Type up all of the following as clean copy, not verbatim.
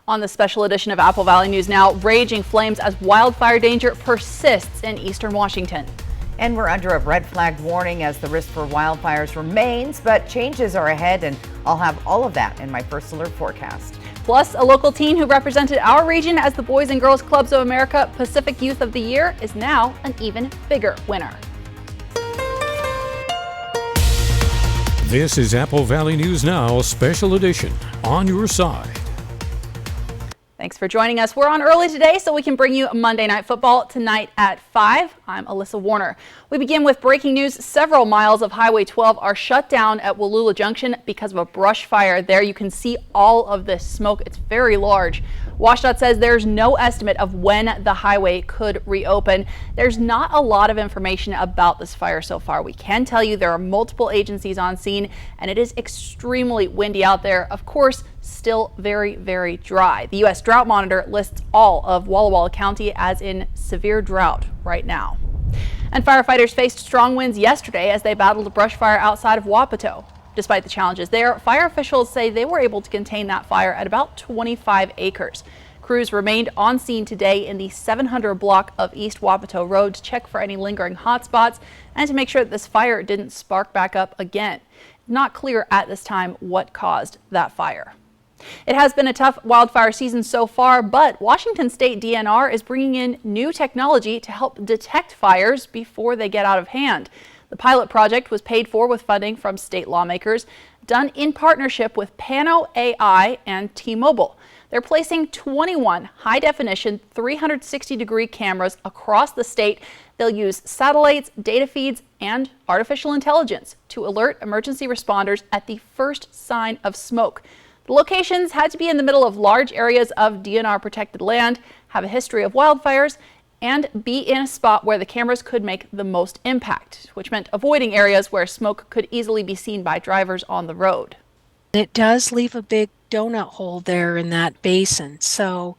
On the special edition of Apple Valley News now, raging flames as wildfire danger persists in eastern Washington. And we're under a red flag warning as the risk for wildfires remains, but changes are ahead, and I'll have all of that in my First Alert forecast. Plus, a local teen who represented our region as the Boys and Girls Clubs of America Pacific Youth of the Year is now an even bigger winner. This is Apple Valley News Now, special edition, on your side. Thanks for joining us. We're on early today so we can bring you Monday Night Football tonight at 5. I'm Alyssa Warner. We begin with breaking news. Several miles of Highway 12 are shut down at Wallula Junction because of a brush fire. There you can see all of this smoke. It's very large. WashDOT says there's no estimate of when the highway could reopen. There's not a lot of information about this fire so far. We can tell you there are multiple agencies on scene and it is extremely windy out there. Of course, still very, very dry. The U.S. Drought Monitor lists all of Walla Walla County as in severe drought right now. And firefighters faced strong winds yesterday as they battled a brush fire outside of Wapato. Despite the challenges there, fire officials say they were able to contain that fire at about 25 acres. Crews remained on scene today in the 700 block of East Wapato Road to check for any lingering hot spots and to make sure that this fire didn't spark back up again. Not clear at this time what caused that fire. It has been a tough wildfire season so far, but Washington State DNR is bringing in new technology to help detect fires before they get out of hand. The pilot project was paid for with funding from state lawmakers, done in partnership with Pano AI and T-Mobile. They're placing 21 high-definition 360-degree cameras across the state. They'll use satellites, data feeds, and artificial intelligence to alert emergency responders at the first sign of smoke. The locations had to be in the middle of large areas of DNR protected land, have a history of wildfires, and be in a spot where the cameras could make the most impact, which meant avoiding areas where smoke could easily be seen by drivers on the road. It does leave a big donut hole there in that basin. So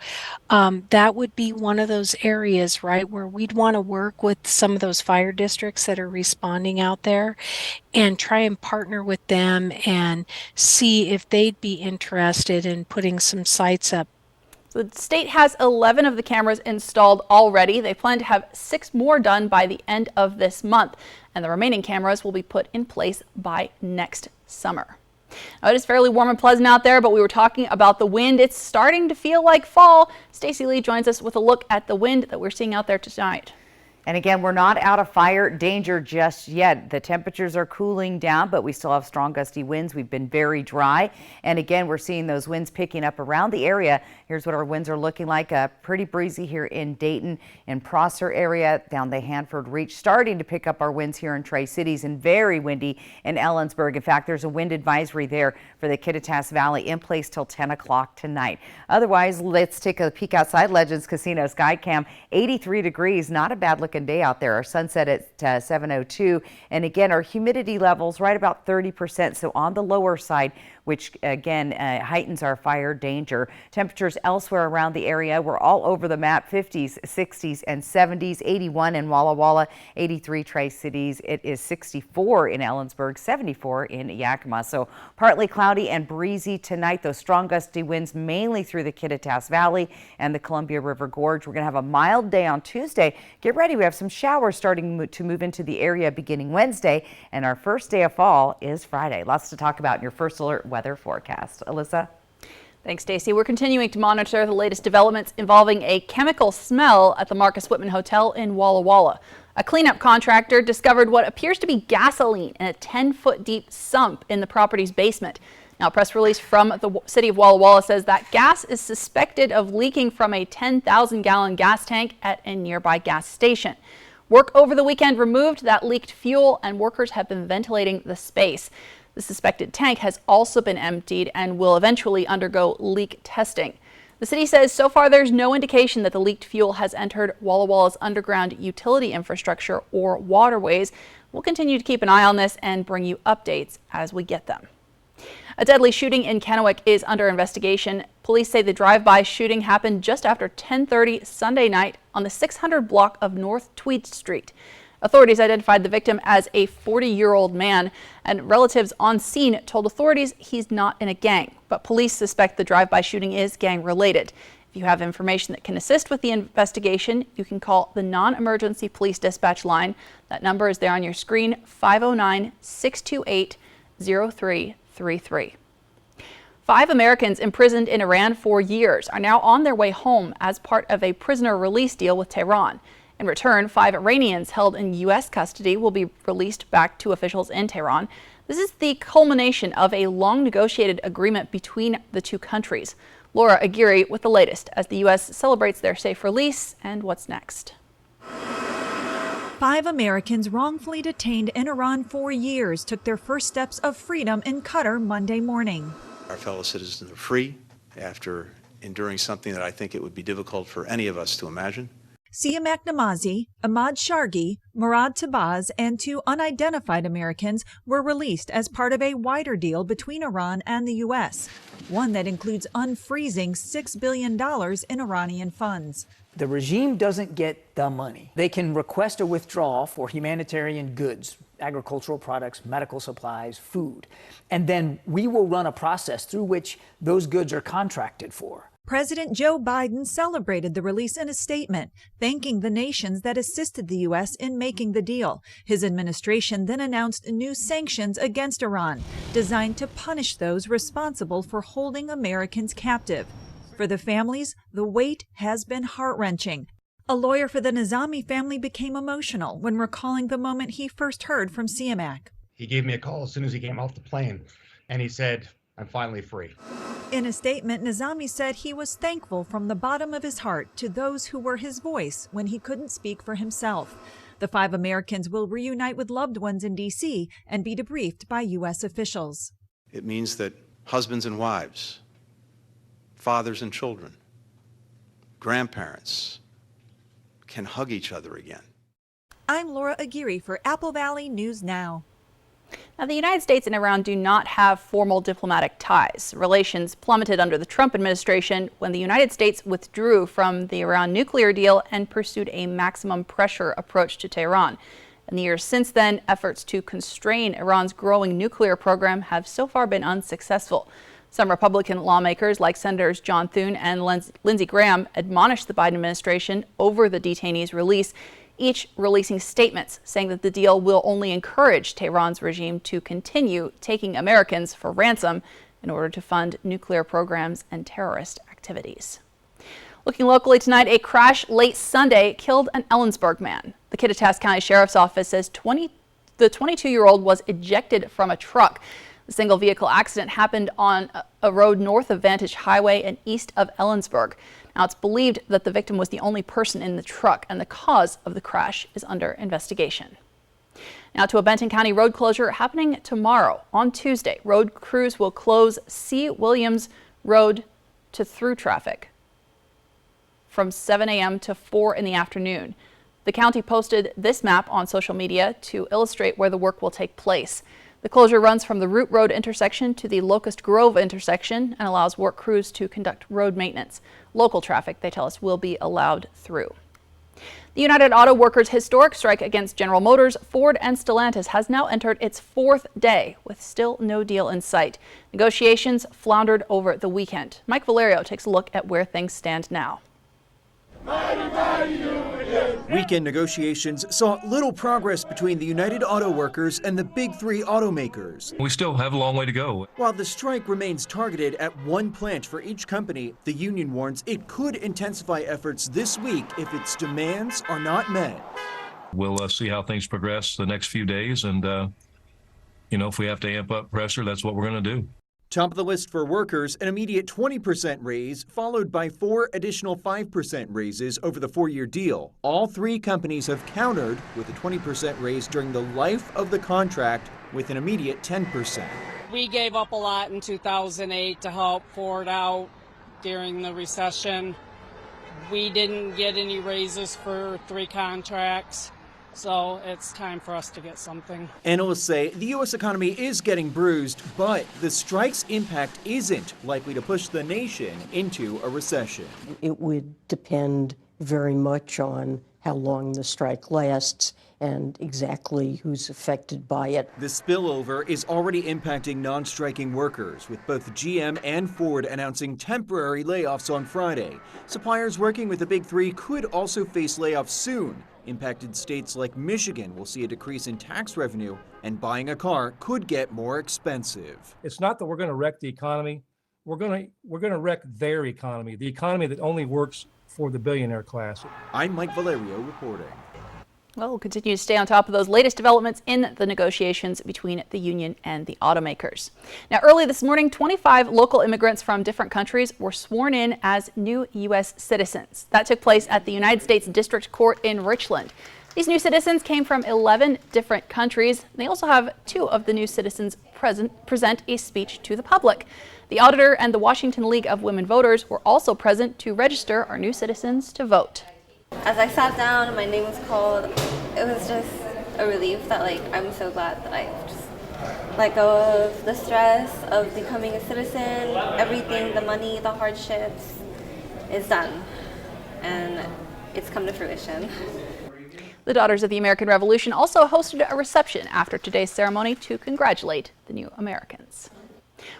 that would be one of those areas, right, where we'd want to work with some of those fire districts that are responding out there and try and partner with them and see if they'd be interested in putting some sites up. So the state has 11 of the cameras installed already. They plan to have 6 more done by the end of this month, and the remaining cameras will be put in place by next summer. Now, it is fairly warm and pleasant out there, but we were talking about the wind. It's starting to feel like fall. Stacey Lee joins us with a look at the wind that we're seeing out there tonight. And again, we're not out of fire danger just yet. The temperatures are cooling down, but we still have strong gusty winds. We've been very dry. And again, we're seeing those winds picking up around the area. Here's what our winds are looking like. Pretty breezy here in Dayton and Prosser area, down the Hanford Reach. Starting to pick up our winds here in Tri-Cities, and very windy in Ellensburg. In fact, there's a wind advisory there for the Kittitas Valley in place till 10 o'clock tonight. Otherwise, let's take a peek outside Legends Casino Skycam. 83 degrees, not a bad looking day out there. Our sunset at 7:02, and again our humidity levels right about 30%, so on the lower side, which again heightens our fire danger. Temperatures elsewhere around the area, we're all over the map. 50s, 60s, and 70s. 81 in Walla Walla, 83 Tri-Cities. It is 64 in Ellensburg, 74 in Yakima. So partly cloudy and breezy tonight. Those strong gusty winds mainly through the Kittitas Valley and the Columbia River Gorge. We're going to have a mild day on Tuesday. Get ready, we have some showers starting to move into the area beginning Wednesday, and our first day of fall is Friday. Lots to talk about in your First Alert weather forecast. Alyssa? Thanks, Stacey. We're continuing to monitor the latest developments involving a chemical smell at the Marcus Whitman Hotel in Walla Walla. A cleanup contractor discovered what appears to be gasoline in a 10-foot deep sump in the property's basement. Now, a press release from the city of Walla Walla says that gas is suspected of leaking from a 10,000-gallon gas tank at a nearby gas station. Work over the weekend removed that leaked fuel, and workers have been ventilating the space. The suspected tank has also been emptied and will eventually undergo leak testing. The city says so far there's no indication that the leaked fuel has entered Walla Walla's underground utility infrastructure or waterways. We'll continue to keep an eye on this and bring you updates as we get them. A deadly shooting in Kennewick is under investigation. Police say the drive-by shooting happened just after 10:30 Sunday night on the 600 block of North Tweed Street. Authorities identified the victim as a 40-year-old man, and relatives on scene told authorities he's not in a gang. But police suspect the drive-by shooting is gang-related. If you have information that can assist with the investigation, you can call the non-emergency police dispatch line. That number is there on your screen, 509-628-0333. 5 Americans imprisoned in Iran for years are now on their way home as part of a prisoner release deal with Tehran. In return, 5 Iranians held in U.S. custody will be released back to officials in Tehran. This is the culmination of a long negotiated agreement between the two countries. Laura Aguirre with the latest as the U.S. celebrates their safe release and what's next. 5 Americans wrongfully detained in Iran for years took their first steps of freedom in Qatar Monday morning. Our fellow citizens are free after enduring something that I think it would be difficult for any of us to imagine. Siamak Namazi, Ahmad Shargi, Murad Tabaz, and 2 unidentified Americans were released as part of a wider deal between Iran and the U.S., one that includes unfreezing $6 billion in Iranian funds. The regime doesn't get the money. They can request a withdrawal for humanitarian goods, agricultural products, medical supplies, food, and then we will run a process through which those goods are contracted for. President Joe Biden celebrated the release in a statement, thanking the nations that assisted the U.S. in making the deal. His administration then announced new sanctions against Iran, designed to punish those responsible for holding Americans captive. For the families, the wait has been heart-wrenching. A lawyer for the Nizami family became emotional when recalling the moment he first heard from Siamak. He gave me a call as soon as he came off the plane, and he said, "I'm finally free." In a statement, Nizami said he was thankful from the bottom of his heart to those who were his voice when he couldn't speak for himself. The 5 Americans will reunite with loved ones in D.C. and be debriefed by U.S. officials. It means that husbands and wives, fathers and children, grandparents can hug each other again. I'm Laura Aguirre for Apple Valley News Now. Now, the United States and Iran do not have formal diplomatic ties. Relations plummeted under the Trump administration when the United States withdrew from the Iran nuclear deal and pursued a maximum pressure approach to Tehran. In the years since then, efforts to constrain Iran's growing nuclear program have so far been unsuccessful. Some Republican lawmakers, like Senators John Thune and Lindsey Graham, admonished the Biden administration over the detainees' release, each releasing statements saying that the deal will only encourage Tehran's regime to continue taking Americans for ransom in order to fund nuclear programs and terrorist activities. Looking locally tonight, a crash late Sunday killed an Ellensburg man. The Kittitas County Sheriff's Office says the 22-year-old was ejected from a truck. The single vehicle accident happened on a road north of Vantage Highway and east of Ellensburg. Now, it's believed that the victim was the only person in the truck, and the cause of the crash is under investigation. Now to a Benton County road closure happening tomorrow. On Tuesday, road crews will close C. Williams Road to through traffic from 7 a.m. to 4 in the afternoon. The county posted this map on social media to illustrate where the work will take place. The closure runs from the Root Road intersection to the Locust Grove intersection and allows work crews to conduct road maintenance. Local traffic, they tell us, will be allowed through. The United Auto Workers' historic strike against General Motors, Ford, and Stellantis has now entered its 4th day with still no deal in sight. Negotiations floundered over the weekend. Mike Valerio takes a look at where things stand now. Weekend negotiations saw little progress between the United Auto Workers and the Big Three automakers. We still have a long way to go. While the strike remains targeted at one plant for each company, the union warns it could intensify efforts this week if its demands are not met. We'll see how things progress the next few days, and if we have to amp up pressure, that's what we're going to do. Top of the list for workers, an immediate 20% raise, followed by 4 additional 5% raises over the 4-year deal. All 3 companies have countered with a 20% raise during the life of the contract with an immediate 10%. We gave up a lot in 2008 to help Ford out during the recession. We didn't get any raises for 3 contracts. So it's time for us to get something. Analysts say the U.S. economy is getting bruised, but the strike's impact isn't likely to push the nation into a recession. It would depend very much on how long the strike lasts and exactly who's affected by it. The spillover is already impacting non-striking workers, with both GM and Ford announcing temporary layoffs on Friday. Suppliers working with the Big Three could also face layoffs soon. Impacted states like Michigan will see a decrease in tax revenue, and buying a car could get more expensive. It's not that we're going to wreck the economy. We're going to wreck their economy, the economy that only works for the billionaire class. I'm Mike Valerio reporting. Well, we'll continue to stay on top of those latest developments in the negotiations between the union and the automakers. Now, early this morning, 25 local immigrants from different countries were sworn in as new U.S. citizens. That took place at the United States District Court in Richland. These new citizens came from 11 different countries. They also have 2 of the new citizens present a speech to the public. The auditor and the Washington League of Women Voters were also present to register our new citizens to vote. As I sat down and my name was called, it was just a relief that I'm so glad that I just let go of the stress of becoming a citizen. Everything, the money, the hardships is done, and it's come to fruition. The Daughters of the American Revolution also hosted a reception after today's ceremony to congratulate the new Americans.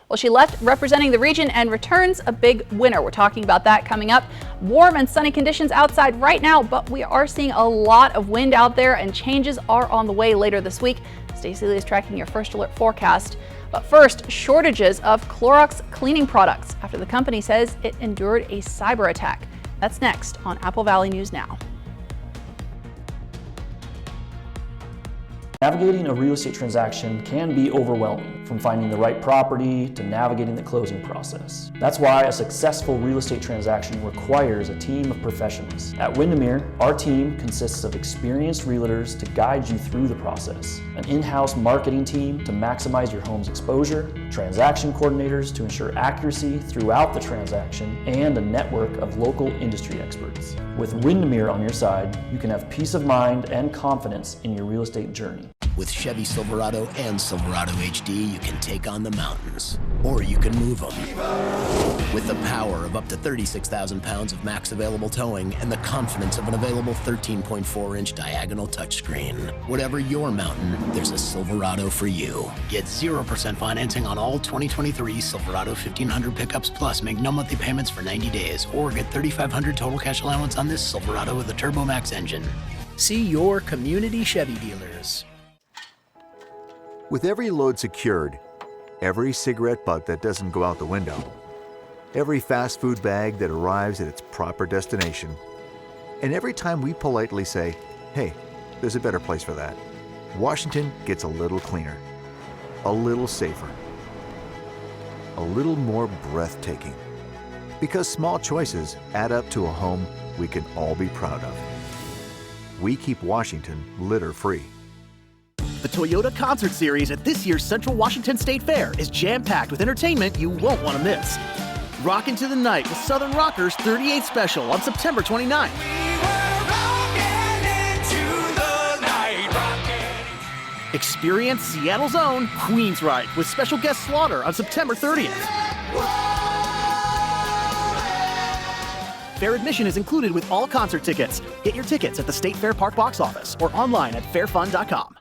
Well, she left representing the region and returns a big winner. We're talking about that coming up. Warm and sunny conditions outside right now, but we are seeing a lot of wind out there and changes are on the way later this week. Stacey Lee is tracking your first alert forecast. But first, shortages of Clorox cleaning products after the company says it endured a cyber attack. That's next on Apple Valley News Now. Navigating a real estate transaction can be overwhelming, from finding the right property to navigating the closing process. That's why a successful real estate transaction requires a team of professionals. At Windermere, our team consists of experienced realtors to guide you through the process, an in-house marketing team to maximize your home's exposure, transaction coordinators to ensure accuracy throughout the transaction, and a network of local industry experts. With Windermere on your side, you can have peace of mind and confidence in your real estate journey. With Chevy Silverado and Silverado HD, you can take on the mountains, or you can move them. With the power of up to 36,000 pounds of max available towing and the confidence of an available 13.4-inch diagonal touchscreen. Whatever your mountain, there's a Silverado for you. Get 0% financing on all 2023 Silverado 1500 pickups, plus make no monthly payments for 90 days, or get $3,500 total cash allowance on this Silverado with a TurboMax engine. See your community Chevy dealers. With every load secured, every cigarette butt that doesn't go out the window, every fast food bag that arrives at its proper destination, and every time we politely say, hey, there's a better place for that, Washington gets a little cleaner, a little safer, a little more breathtaking. Because small choices add up to a home we can all be proud of. We keep Washington litter-free. The Toyota Concert Series at this year's Central Washington State Fair is jam-packed with entertainment you won't want to miss. Rock into the night with Southern Rockers 38th Special on September 29th. Experience Seattle's own Queensryche with special guest Slaughter on September 30th. Fair admission is included with all concert tickets. Get your tickets at the State Fair Park box office or online at fairfund.com.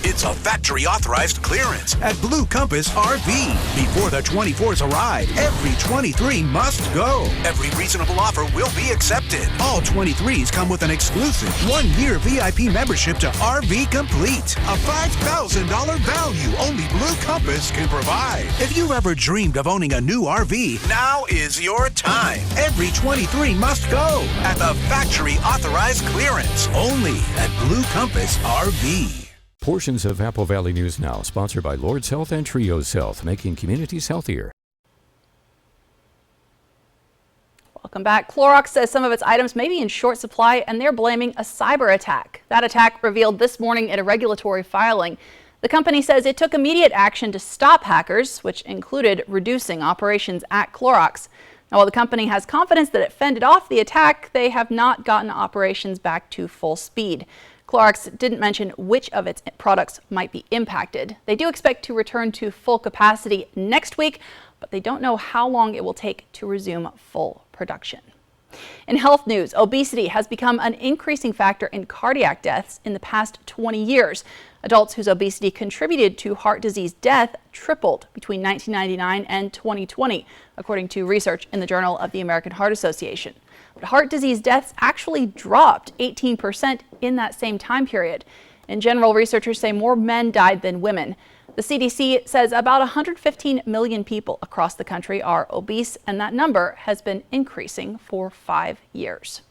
It's a factory-authorized clearance at Blue Compass RV. Before the 24s arrive, every 23 must go. Every reasonable offer will be accepted. All 23s come with an exclusive 1-year VIP membership to RV Complete. A $5,000 value only Blue Compass can provide. If you've ever dreamed of owning a new RV, now is your time. Every 23 must go at the factory-authorized clearance only at Blue Compass RV. Portions of Apple Valley News Now, sponsored by Lord's Health and Trios Health, making communities healthier. Welcome back. Clorox says some of its items may be in short supply, and they're blaming a cyber attack. That attack revealed this morning in a regulatory filing. The company says it took immediate action to stop hackers, which included reducing operations at Clorox. Now, while the company has confidence that it fended off the attack, they have not gotten operations back to full speed. Clorox didn't mention which of its products might be impacted. They do expect to return to full capacity next week, but they don't know how long it will take to resume full production. In health news, obesity has become an increasing factor in cardiac deaths in the past 20 years. Adults whose obesity contributed to heart disease death tripled between 1999 and 2020, according to research in the Journal of the American Heart Association. But heart disease deaths actually dropped 18% in that same time period. In general, researchers say more men died than women. The CDC says about 115 million people across the country are obese, and that number has been increasing for 5 years.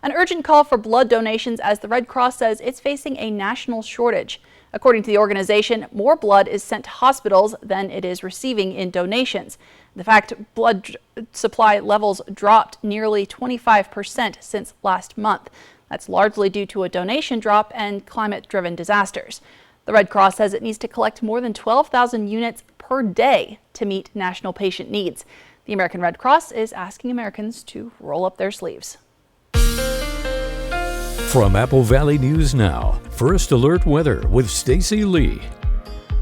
An urgent call for blood donations as the Red Cross says it's facing a national shortage. According to the organization, more blood is sent to hospitals than it is receiving in donations. The fact blood supply levels dropped nearly 25% since last month. That's largely due to a donation drop and climate-driven disasters. The Red Cross says it needs to collect more than 12,000 units per day to meet national patient needs. The American Red Cross is asking Americans to roll up their sleeves. From Apple Valley News Now, First Alert Weather with Stacy Lee.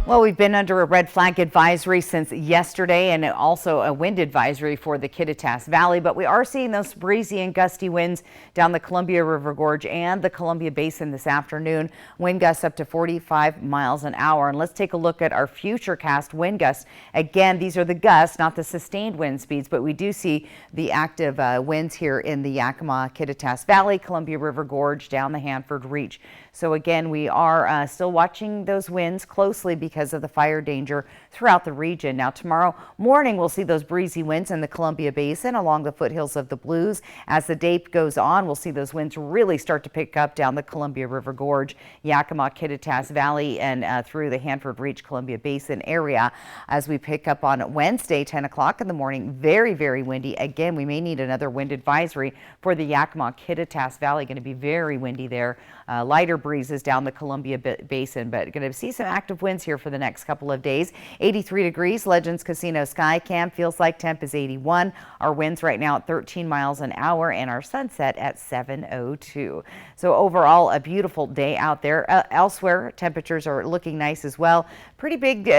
Well, we've been under a red flag advisory since yesterday and also a wind advisory for the Kittitas Valley, but we are seeing those breezy and gusty winds down the Columbia River Gorge and the Columbia Basin this afternoon. Wind gusts up to 45 miles an hour. And let's take a look at our futurecast wind gusts. Again, these are the gusts, not the sustained wind speeds, but we do see the active winds here in the Yakima, Kittitas Valley, Columbia River Gorge, down the Hanford Reach. So again, we are still watching those winds closely because of the fire danger throughout the region. Now tomorrow morning, we'll see those breezy winds in the Columbia Basin along the foothills of the Blues. As the day goes on, we'll see those winds really start to pick up down the Columbia River Gorge, Yakima, Kittitas Valley, and through the Hanford Reach, Columbia Basin area. As we pick up on Wednesday, 10 o'clock in the morning, very, very windy. Again, we may need another wind advisory for the Yakima, Kittitas Valley. Going to be very windy there. Lighter breezes down the Columbia Basin, but going to see some active winds here for the next couple of days. 83 degrees, Legends Casino Skycam. Feels like temp is 81. Our winds right now at 13 miles an hour and our sunset at 7:02. So overall, a beautiful day out there. Elsewhere, temperatures are looking nice as well. Pretty big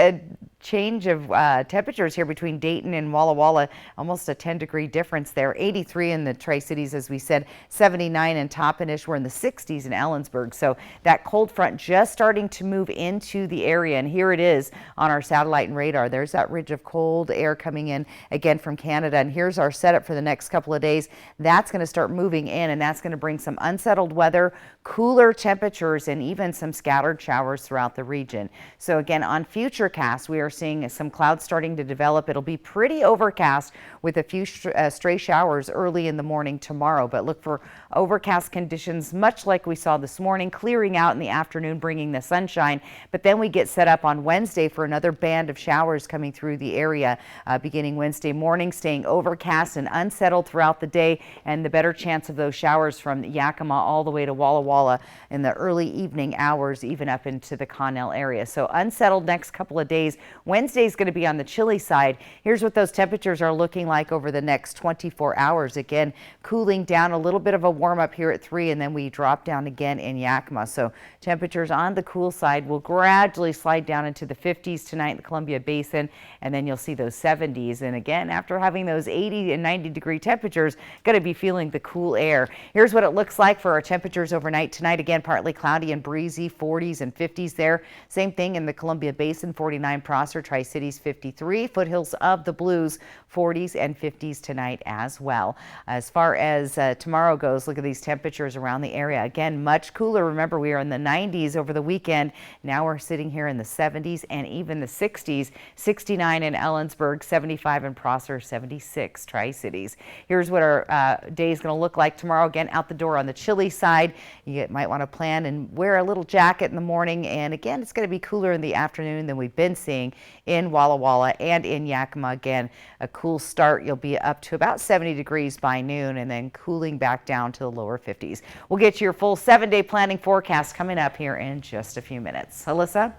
change of temperatures here between Dayton and Walla Walla, almost a 10-degree difference there. 83 in the Tri-Cities, as we said, 79 in Toppenish. We're in the 60s in Ellensburg. So that cold front just starting to move into the area, and here it is on our satellite and radar. There's that ridge of cold air coming in again from Canada, and here's our setup for the next couple of days. That's going to start moving in, and that's going to bring some unsettled weather, cooler temperatures, and even some scattered showers throughout the region. So again, on Futurecast, we are seeing some clouds starting to develop. It'll be pretty overcast with a few stray showers early in the morning tomorrow, but look for overcast conditions much like we saw this morning, clearing out in the afternoon, bringing the sunshine. But then we get set up on Wednesday for another band of showers coming through the area beginning Wednesday morning, staying overcast and unsettled throughout the day, and the better chance of those showers from Yakima all the way to Walla Walla in the early evening hours, even up into the Connell area. So unsettled next couple of days. Wednesday is going to be on the chilly side. Here's what those temperatures are looking like over the next 24 hours. Again, cooling down, a little bit of a warm up here at 3, and then we drop down again in Yakima. So temperatures on the cool side will gradually slide down into the 50s tonight in the Columbia Basin, and then you'll see those 70s. And again, after having those 80 and 90 degree temperatures, going to be feeling the cool air. Here's what it looks like for our temperatures overnight tonight. Again, partly cloudy and breezy, 40s and 50s there. Same thing in the Columbia Basin, 49 Prosser, Tri-Cities 53, foothills of the Blues 40s and 50s tonight as well. As far as tomorrow goes, look at these temperatures around the area. Again, much cooler. Remember, we are in the 90s over the weekend. Now we're sitting here in the 70s and even the 60s. 69 in Ellensburg, 75 in Prosser, 76 Tri-Cities. Here's what our day is going to look like tomorrow. Again, out the door on the chilly side. You might want to plan and wear a little jacket in the morning. And again, it's going to be cooler in the afternoon than we've been seeing in Walla Walla and in Yakima. Again, a cool start. You'll be up to about 70 degrees by noon and then cooling back down to the lower 50s. We'll get you your full 7-day planning forecast coming up here in just a few minutes. Alyssa?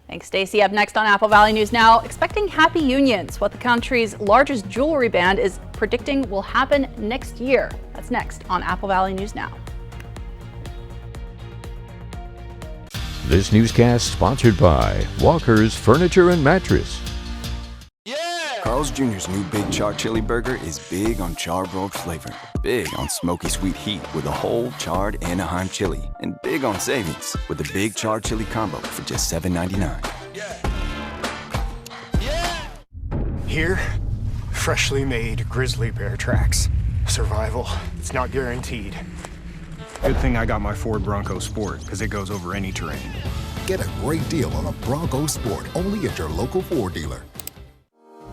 Thanks, Stacy. Up next on Apple Valley News Now, expecting happy unions, what the country's largest jewelry band is predicting will happen next year. That's next on Apple Valley News Now. This newscast sponsored by Walker's Furniture and Mattress. Carl's Jr.'s new Big Char Chili Burger is big on charbroiled flavor, big on smoky sweet heat with a whole charred Anaheim chili, and big on savings with the Big Char Chili Combo for just $7.99. Here, freshly made grizzly bear tracks. Survival, it's not guaranteed. Good thing I got my Ford Bronco Sport, because it goes over any terrain. Get a great deal on a Bronco Sport only at your local Ford dealer.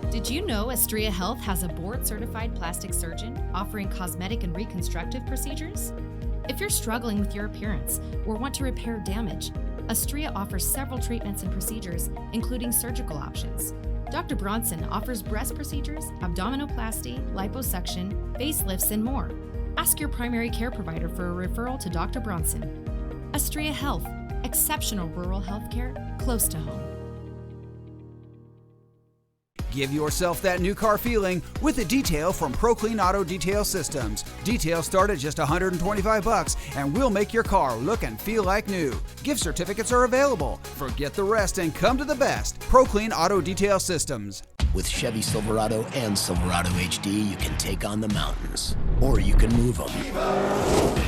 Did you know Astria Health has a board-certified plastic surgeon offering cosmetic and reconstructive procedures? If you're struggling with your appearance or want to repair damage, Astria offers several treatments and procedures, including surgical options. Dr. Bronson offers breast procedures, abdominoplasty, liposuction, facelifts, and more. Ask your primary care provider for a referral to Dr. Bronson. Astria Health, exceptional rural health care close to home. Give yourself that new car feeling with a detail from ProClean Auto Detail Systems. Details start at just $125 and we'll make your car look and feel like new. Gift certificates are available. Forget the rest and come to the best. ProClean Auto Detail Systems. With Chevy Silverado and Silverado HD, you can take on the mountains, or you can move them.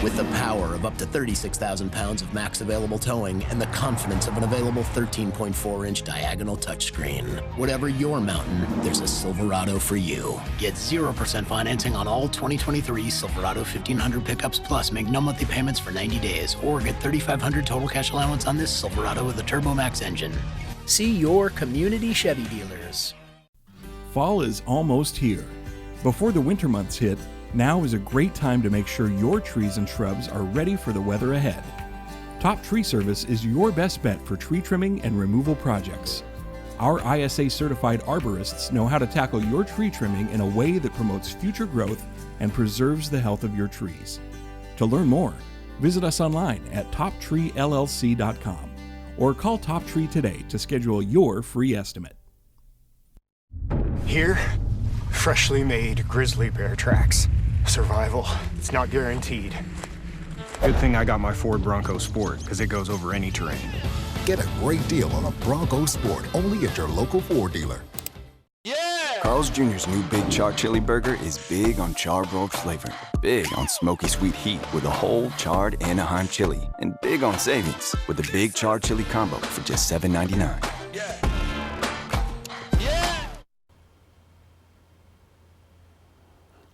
With the power of up to 36,000 pounds of max available towing and the confidence of an available 13.4-inch diagonal touchscreen. Whatever your mountain, there's a Silverado for you. Get 0% financing on all 2023 Silverado 1500 pickups plus make no monthly payments for 90 days, or get $3,500 total cash allowance on this Silverado with a TurboMax engine. See your community Chevy dealers. Fall is almost here. Before the winter months hit, now is a great time to make sure your trees and shrubs are ready for the weather ahead. Top Tree Service is your best bet for tree trimming and removal projects. Our ISA certified arborists know how to tackle your tree trimming in a way that promotes future growth and preserves the health of your trees. To learn more, visit us online at toptreellc.com or call Top Tree today to schedule your free estimate. Here, freshly made grizzly bear tracks. Survival, it's not guaranteed. Good thing I got my Ford Bronco Sport, because it goes over any terrain. Get a great deal on a Bronco Sport only at your local Ford dealer. Carl's Jr.'s new Big Char Chili Burger is big on charbroiled flavor, big on smoky sweet heat with a whole charred Anaheim chili, and big on savings with the Big Char Chili Combo for just $7.99.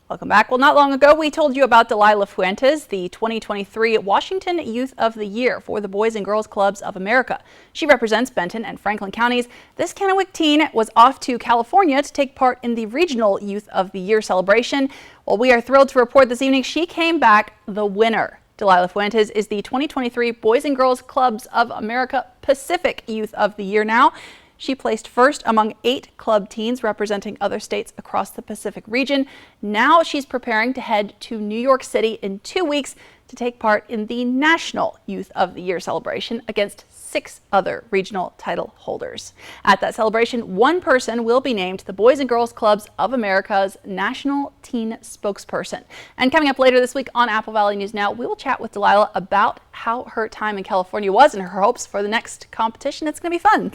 Welcome back. Well, not long ago, we told you about Delilah Fuentes, the 2023 Washington Youth of the Year for the Boys and Girls Clubs of America. She represents Benton and Franklin counties. This Kennewick teen was off to California to take part in the Regional Youth of the Year celebration. Well, we are thrilled to report this evening she came back the winner. Delilah Fuentes is the 2023 Boys and Girls Clubs of America Pacific Youth of the Year now. She placed first among 8 club teens representing other states across the Pacific region. Now she's preparing to head to New York City in 2 weeks to take part in the National Youth of the Year celebration against 6 other regional title holders. At that celebration, one person will be named the Boys and Girls Clubs of America's National Teen Spokesperson. And coming up later this week on Apple Valley News Now, we will chat with Delilah about how her time in California was and her hopes for the next competition. It's going to be fun.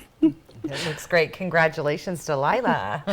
It looks great. Congratulations, Delilah.